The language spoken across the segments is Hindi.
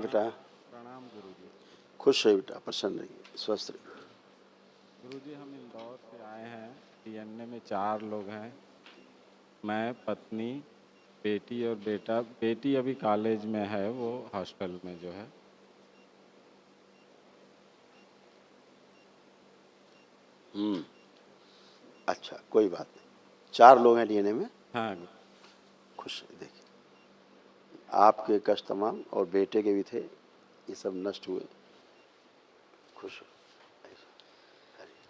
बेटा। प्रणाम गुरुजी। खुश रहिए बेटा, प्रसन्न रहिए, स्वस्थ रहिए। गुरुजी हम इंदौर से आए हैं। डीएनए में 4 लोग हैं, मैं, पत्नी, बेटी और बेटा। बेटी अभी कॉलेज में है, वो हॉस्टल में जो है। अच्छा, कोई बात नहीं। 4 लोग हैं डीएनए में। हाँ। खुश रहिए। देखिए, आपके कष्ट तमाम और बेटे के भी थे, ये सब नष्ट हुए। खुश हो।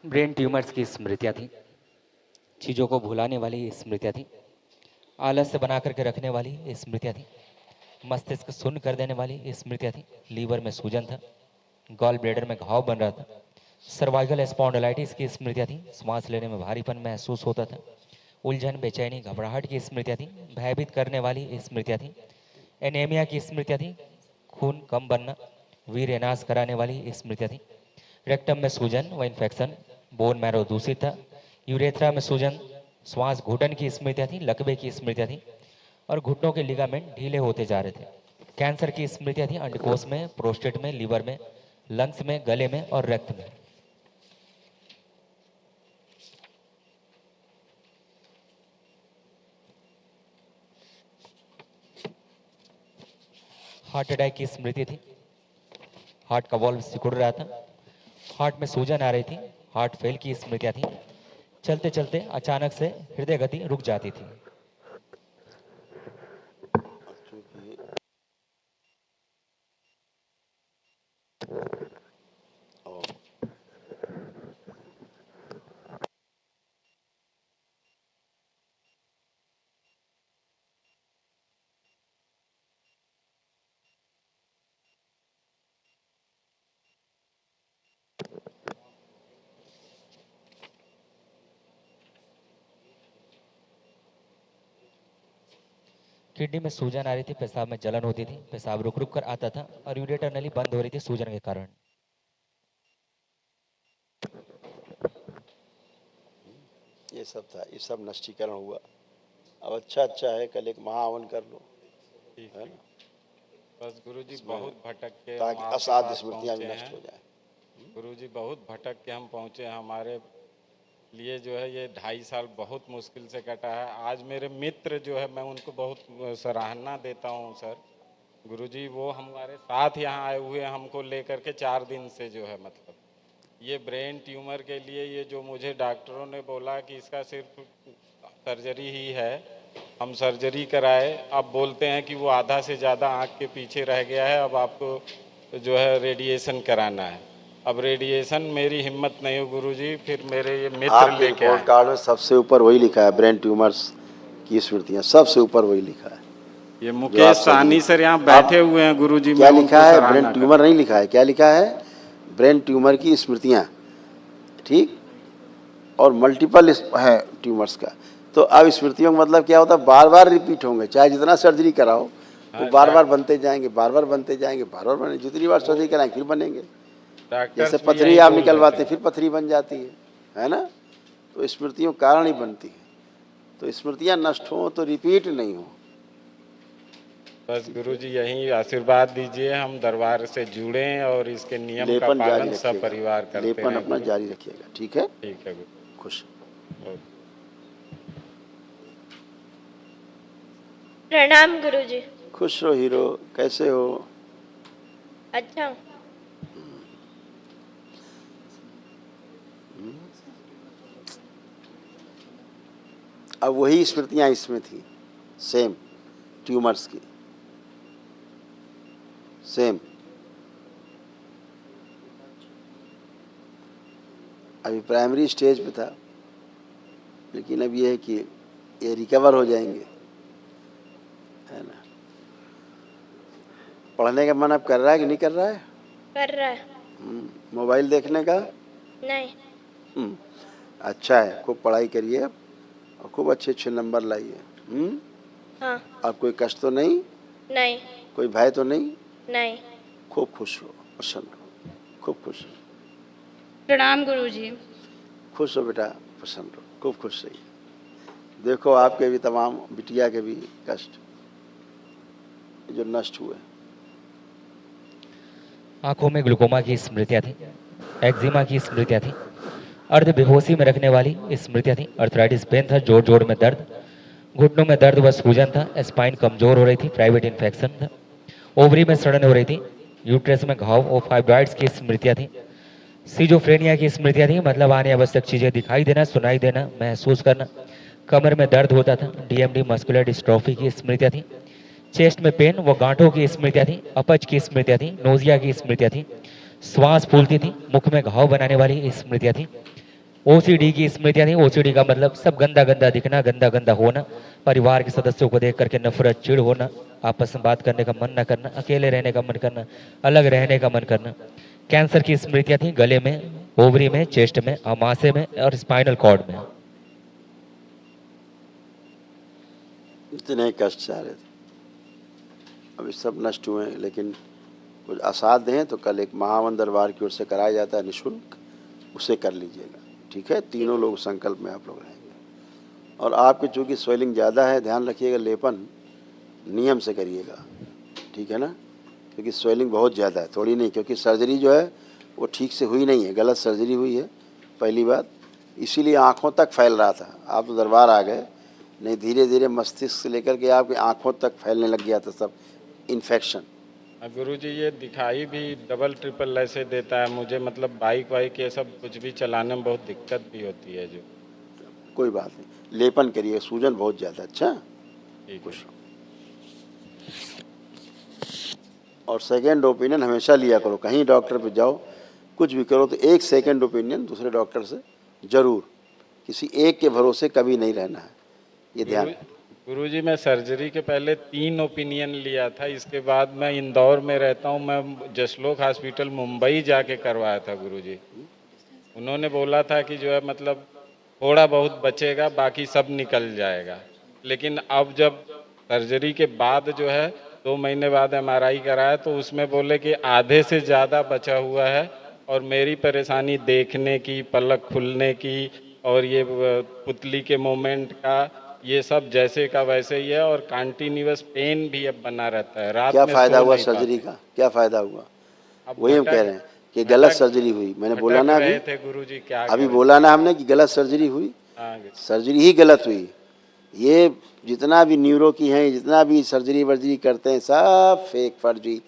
ब्रेन ट्यूमर्स की स्मृतियाँ थी, चीज़ों को भुलाने वाली स्मृतियाँ थी, आलस्य बना करके रखने वाली स्मृतियाँ थी, मस्तिष्क शून्य कर देने वाली स्मृतियाँ थी। लीवर में सूजन था, गॉल ब्लेडर में घाव बन रहा था, सर्वाइकल स्पॉन्डिलाइटिस की स्मृतियाँ थी, श्वास लेने में भारीपन महसूस होता था, उलझन, बेचैनी, घबराहट की स्मृतियाँ थी, भयभीत करने वाली स्मृतियाँ थी, एनीमिया की स्मृतियाँ थी, खून कम बनना, वीर्यनाश कराने वाली स्मृतियाँ थी, रेक्टम में सूजन व इन्फेक्शन, बोन मैरो दूषित था, यूरेथ्रा में सूजन, श्वास घुटन की स्मृतियाँ थी, लकवे की स्मृतियाँ थी और घुटनों के लिगामेंट ढीले होते जा रहे थे। कैंसर की स्मृतियाँ थी अंडकोश में, प्रोस्टेट में, लीवर में, लंग्स में, गले में और रक्त में। हार्ट अटैक की स्मृति थी, हार्ट का वॉल्व सिकुड़ रहा था, हार्ट में सूजन आ रही थी, हार्ट फेल की स्मृतियाँ थी, चलते चलते अचानक से हृदय गति रुक जाती थी। किडनी में सूजन आ रही थी, पेशाब में जलन होती थी, पेशाब रुक रुक कर आता था और यूरेटर नली बंद हो रही थी सूजन के कारण। ये सब था, ये सब नष्टीकरण हुआ। अब अच्छा है, कल एक महाहवन कर लो, ठीक है है। ना, बस गुरुजी बहुत भटक के हम ताकि आपके असाध्य पास स्मृतियाँ भी पहुँचे नष्ट हैं। हो जाए। गुरुजी बहुत भटक के हम पहुँचे हैं। हमारे लिए जो है ये 2.5 साल बहुत मुश्किल से कटा है। आज मेरे मित्र जो है, मैं उनको बहुत सराहना देता हूँ सर। गुरुजी वो हमारे साथ यहाँ आए हुए हैं, हमको लेकर के 4 दिन से जो है, मतलब ये ब्रेन ट्यूमर के लिए ये जो मुझे डॉक्टरों ने बोला कि इसका सिर्फ सर्जरी ही है, हम सर्जरी कराए। अब बोलते हैं कि वो आधा से ज़्यादा आँख के पीछे रह गया है, अब आपको जो है रेडिएशन कराना है। अब रेडिएशन मेरी हिम्मत नहीं हो गुरुजी, फिर मेरे ये मित्र आपके लेके रिपोर्ट आए। कार्ड में सबसे ऊपर वही लिखा है, ब्रेन ट्यूमर्स की स्मृतियाँ, सबसे ऊपर वही लिखा है। ये जो मुकेश आप साहनी सर यहाँ बैठे हुए हैं गुरुजी, क्या मैं लिखा उनको है? ब्रेन सराहना ट्यूमर करता नहीं लिखा है, क्या लिखा है? ब्रेन ट्यूमर की स्मृतियाँ, ठीक, और मल्टीपल है ट्यूमर्स का। तो अब स्मृतियों का मतलब क्या होता है? बार बार रिपीट होंगे, चाहे जितना सर्जरी कराओ वो हाँ, बार बार बनते जाएंगे, बार बार बनते जाएंगे, बार बार बने, जितनी बार सर्जरी कराएंगे फिर बनेंगे। जैसे डॉक्टर्स भी पथरी यही आप बोल रहे निकलवाते थे। फिर पथरी बन जाती है ना? तो स्मृतियों कारण ही बनती है। तो स्मृतियाँ नष्ट हो तो रिपीट नहीं हो। बस गुरुजी यही आशीर्वाद दीजिए, हम दरबार से जुड़ें और इसके नियम का लेपन जारी पालन सब रखिएगा, परिवार करते लेपन रहें अपना गुरु। जारी रखिएगा, ठीक है? ठीक है गुरु। खुश। प्रणाम गुरुजी। खुश रहो हीरो, कैसे हो? अच्छा। अब वही स्मृतियाँ इसमें थी, सेम ट्यूमर्स की, सेम। अभी प्राइमरी स्टेज पे था, लेकिन अब ये है कि ये रिकवर हो जाएंगे, है ना? पढ़ने का मन अब कर रहा है कि नहीं कर रहा है? कर रहा है। मोबाइल देखने का? नहीं। अच्छा है, खूब पढ़ाई करिए अब और खूब अच्छे अच्छे नंबर लाइए। हाँ। अब कोई कष्ट तो नहीं? नहीं। कोई भय तो नहीं? नहीं। खूब खुश हो, प्रसन्न हो, खूब खुश हो। प्रणाम गुरुजी। खुश हो बेटा, प्रसन्न हो, खूब खुश रहिए। देखो आपके भी तमाम बिटिया के भी कष्ट जो नष्ट हुए, आंखों में ग्लूकोमा की स्मृतियाँ थी, एक्जिमा की स्मृतियाँ थी, अर्ध बेहोशी में रखने वाली स्मृतियाँ थी, अर्थराइटिस पेन था, जोड़ जोड़ में दर्द, घुटनों में दर्द व सूजन था, स्पाइन कमजोर हो रही थी, प्राइवेट इन्फेक्शन था, ओवरी में सड़न हो रही थी, यूट्रस में घाव और फाइब्रॉइड्स की स्मृतियाँ थी, सीजोफ्रेनिया की स्मृतियाँ थी, मतलब आने आवश्यक चीज़ें दिखाई देना, सुनाई देना, महसूस करना, कमर में दर्द होता था, डीएमडी मस्कुलर डिस्ट्रॉफी की स्मृतियाँ थी, चेस्ट में पेन व गांठों की स्मृतियाँ थी, अपच की स्मृतियाँ थी, नोजिया की स्मृतियाँ थी, श्वास फूलती थी, मुख में घाव बनाने वाली स्मृतियाँ थी, ओसीडी की स्मृतियाँ थी। ओसीडी का मतलब सब गंदा गंदा दिखना, गंदा गंदा होना, परिवार के सदस्यों को देख करके नफरत, चिढ़ होना, आपस में बात करने का मन न करना, अकेले रहने का मन करना, अलग रहने का मन करना। कैंसर की स्मृतियाँ थी गले में, ओवरी में, चेस्ट में, अमाशय में और स्पाइनल कॉर्ड में। इतने कष्ट चाह रहे थे, अभी सब नष्ट हुए हैं, लेकिन कुछ असाध्य हैं तो कल एक महावन दरबार की ओर से कराया जाता है निःशुल्क, उसे कर लीजिएगा, ठीक है। तीनों लोग संकल्प में आप लोग रहेंगे। और आपके चूँकि स्वेलिंग ज़्यादा है, ध्यान रखिएगा, लेपन नियम से करिएगा, ठीक है ना, क्योंकि स्वेलिंग बहुत ज़्यादा है, थोड़ी नहीं, क्योंकि सर्जरी जो है वो ठीक से हुई नहीं है, गलत सर्जरी हुई है पहली बात, इसीलिए आँखों तक फैल रहा था। आप तो दरबार आ गए, नहीं धीरे धीरे मस्तिष्क से लेकर के आपकी आँखों तक फैलने लग गया था सब इन्फेक्शन। गुरुजी ये दिखाई भी डबल ट्रिपल ऐसे देता है मुझे, मतलब बाइक वाइक ये सब कुछ भी चलाने में बहुत दिक्कत भी होती है जो। कोई बात नहीं, लेपन करिए, सूजन बहुत ज़्यादा। अच्छा, ठीक कुछ और सेकेंड ओपिनियन हमेशा लिया करो, कहीं डॉक्टर पे जाओ कुछ भी करो तो एक सेकेंड ओपिनियन दूसरे डॉक्टर से ज़रूर, किसी एक के भरोसे कभी नहीं रहना है, ये ध्यान। गुरुजी मैं सर्जरी के पहले 3 ओपिनियन लिया था, इसके बाद मैं इंदौर में रहता हूँ, मैं जसलोक हॉस्पिटल मुंबई जाके करवाया था गुरुजी। उन्होंने बोला था कि जो है मतलब थोड़ा बहुत बचेगा, बाकी सब निकल जाएगा। लेकिन अब जब सर्जरी के बाद जो है 2 महीने बाद एमआरआई कराया तो उसमें बोले कि आधे से ज़्यादा बचा हुआ है, और मेरी परेशानी देखने की, पलक खुलने की और ये पुतली के मोमेंट का, ये सब जैसे का वैसे ही है, और कंटिन्यूअस पेन भी अब बना रहता है, रात क्या में फ़ायदा सो हुआ नहीं सर्जरी पाते। का, क्या फ़ायदा हुआ? अब वही हम कह रहे हैं कि गलत सर्जरी हुई। मैंने बोला ना अभी, थे गुरुजी, क्या अभी करें? बोला ना हमने कि गलत सर्जरी हुई, हाँ सर्जरी ही गलत हुई। ये जितना भी न्यूरो की हैं, जितना भी सर्जरी वर्जरी करते हैं, सब फेक फर्जी,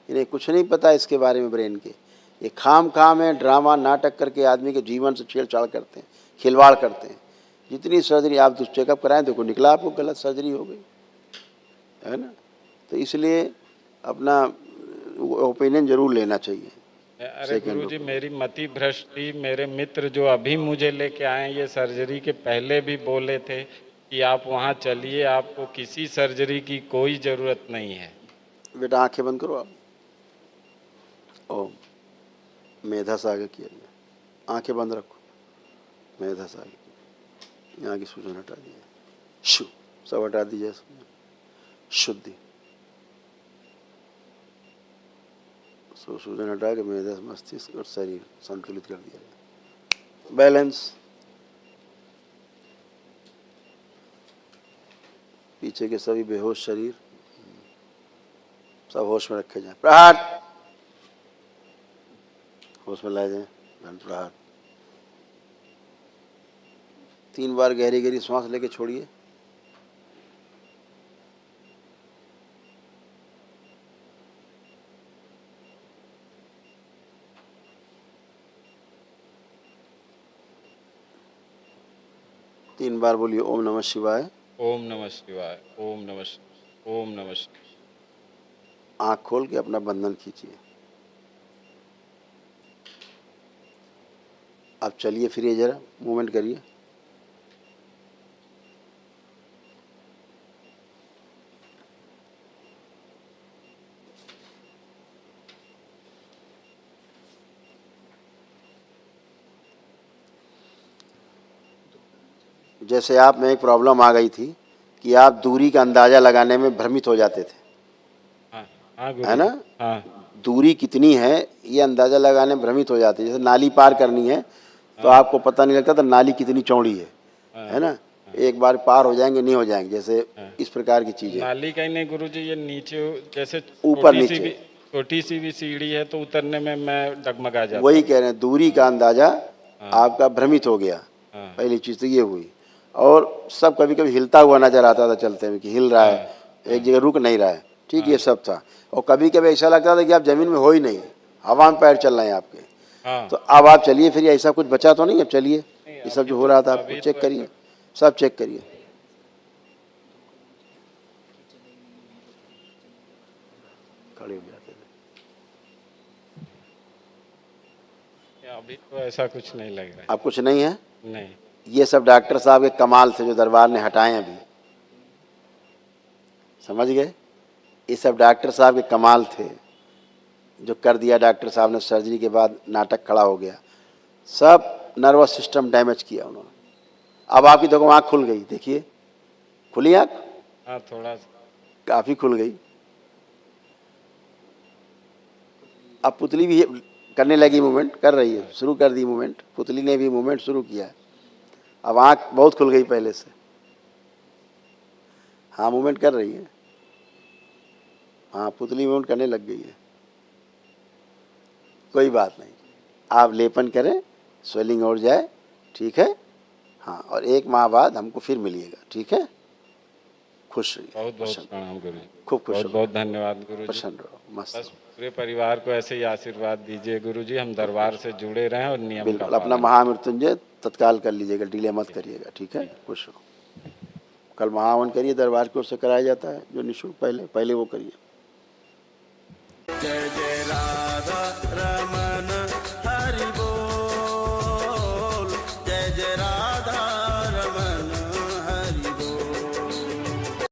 इन्हें कुछ नहीं पता इसके बारे में ब्रेन के। ये खाम है, ड्रामा नाटक करके आदमी के जीवन से छेड़छाड़ करते हैं, खिलवाड़ करते हैं। जितनी सर्जरी आप चेकअप कराएं देखो निकला आपको गलत सर्जरी हो गई है ना, तो इसलिए अपना ओपिनियन जरूर लेना चाहिए। अरे गुरुजी मेरी मति भ्रष्ट थी, मेरे मित्र जो अभी मुझे लेके आए ये सर्जरी के पहले भी बोले थे कि आप वहाँ चलिए, आपको किसी सर्जरी की कोई ज़रूरत नहीं है। बेटा आंखें बंद करो आप, ओम मेधा से आगे किया गया, आंखें बंद रखो, मेधा से आगे, यहाँ की सूजन हटा दीजिए, शु सब हटा दीजिए, शुद्धि, सूजन हटा के मेधा मस्तिष्क और शरीर संतुलित कर दिया जाए, बैलेंस। पीछे के सभी बेहोश शरीर सब होश में रखे जाए, प्रहार होश में लाए जाए, धन प्रहार। 3 बार गहरी गहरी सांस लेके छोड़िए, तीन बार बोलिए ओम नमः शिवाय, ओम नमः शिवाय, ओम नमः शिवाय, ओम नमः शिवाय। आँख खोल के अपना बंधन खींचिए। आप चलिए फिरिए, जरा मूवमेंट करिए, जैसे आप में एक प्रॉब्लम आ गई थी कि आप दूरी का अंदाज़ा लगाने में भ्रमित हो जाते थे, हाँ हाँ है ना, हाँ दूरी कितनी है ये अंदाज़ा लगाने में भ्रमित हो जाते, जैसे नाली पार करनी है तो आपको पता नहीं लगता था नाली कितनी चौड़ी है ना, एक बार पार हो जाएंगे नहीं हो जाएंगे, जैसे इस प्रकार की चीज़ें। नाली का ही नहीं गुरुजी, ये नीचे जैसे ऊपर छोटी सी नीचे, छोटी सी भी सीढ़ी है तो उतरने में मैं डगमगा जाता वही कह रहे हैं, दूरी का अंदाजा आपका भ्रमित हो गया। हाँ। पहली चीज तो ये हुई। और सब कभी कभी हिलता हुआ नजर आता था चलते में, कि हिल रहा है, एक जगह रुक नहीं रहा है, ठीक, ये सब था। और कभी कभी ऐसा लगता था कि आप जमीन में हो ही नहीं, हवा में पैर चल रहे हैं आपके। हाँ। तो अब आप चलिए, फिर ऐसा कुछ बचा तो नहीं, अब चलिए, ये सब जो हो रहा था अभी आपको तो चेक करिए, सब चेक करिए। खड़े हो जाते थे। अभी तो ऐसा कुछ नहीं लग रहा अब कुछ नहीं है। है। नहीं। ये सब डॉक्टर साहब के कमाल थे जो दरबार ने हटाए अभी, समझ गए? ये सब डॉक्टर साहब के कमाल थे जो कर दिया डॉक्टर साहब ने। सर्जरी के बाद नाटक खड़ा हो गया, सब नर्वस सिस्टम डैमेज किया उन्होंने। अब आपकी देखो आँख खुल गई, देखिए खुली आँख, हाँ थोड़ा काफ़ी खुल गई। अब पुतली भी करने लगी, मूवमेंट कर रही है, शुरू कर दी मूवमेंट, पुतली ने भी मूवमेंट शुरू किया है। अब आँख बहुत खुल गई पहले से, हाँ मूवमेंट कर रही है, हाँ पुतली मूवमेंट करने लग गई है। कोई बात नहीं, आप लेपन करें, स्वेलिंग और जाए, ठीक है। हाँ, और 1 माह बाद हमको फिर मिलिएगा, ठीक है। खुश रहिए, बहुत बहुत प्रणाम गुरु जी। खूब खुश बहुत रहो, बहुत धन्यवाद गुरु जी। प्रसन्न रहो, मस्त बस पूरे परिवार को ऐसे ही आशीर्वाद दीजिए गुरु जी, हम दरबार से जुड़े रहें और नियम का बिल्कुल। अपना पालन महामृत्युंजय तत्काल कर लीजिएगा, डिले मत करिएगा, ठीक है। खुश रहो। कल महावन करिए, दरबार की ओर से कराया जाता है जो निःशुल्क, पहले वो करिए। जय जय राधा रमन हरि बोल, जय जय राधा